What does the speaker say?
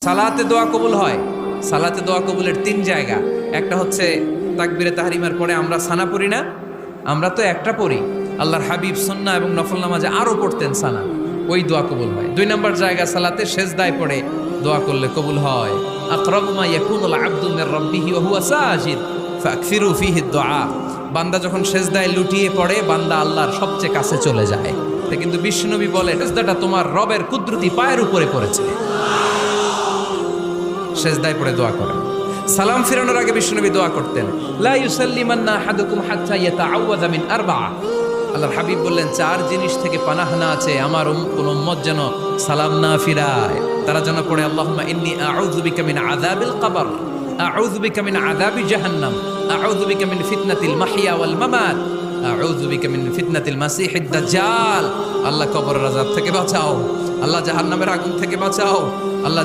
সালাতে দোয়া কবুল হয়। সালাতে দোয়া কবুলের 3 জায়গা। একটা হচ্ছে তাকবীরে তাহরিমার পরে আমরা সানা পড়ি না, আমরা তো একটা পড়ি। আল্লাহর হাবিব সুন্নাহ এবং নফল নামাজে আরো পড়তেন সানা, ওই দোয়া কবুল হয়। 2 নম্বর জায়গা সালাতে সেজদায় পড়ে দোয়া করলে কবুল হয়। আকরাবু মা ইয়াকুনুল আবদু মির রাব্বিহি ওয়া হুয়া সাজিদ ফাকসিরু ফীহি দুআ। বান্দা যখন সেজদায় লুটিয়ে পড়ে, বান্দা আল্লাহর সবচেয়ে কাছে চলে যায়। কিন্তু বিশ্বনবী বলে, সেজদাটা তোমার রবের কুদরতি পায়ের উপরে পড়েছে। সেজদায় পড়ে দোয়া করেন। সালাম ফিরানোর আগে বিশ্বনবী দোয়া করতেন, লা ইউসাল্লিমান্না আহাদুকুম হাত্তা ইয়াতাআওয়াযা মিন আরবা'a। আল্লাহর হাবিব বললেন, 4 জিনিস থেকে পানাহ না আছে আমার কোন উম্মত যেন সালাম না ফিরায়। তারা যেন পড়ে, আল্লাহুম্মা ইন্নী আউযু বিকা মিন আযাবিল কবর, আউযু বিকা মিন আযাবি জাহান্নাম, আউযু বিকা মিন ফিতনাতিল মাহইয়া ওয়াল মামাত, আউযু বিকা মিন ফিতনাতিল মাসিহিদ দাজ্জাল। আল্লাহ কবরের আযাব থেকে বাঁচাও, আল্লাহ জাহান্নামের আগুন থেকে বাঁচাও, আল্লাহ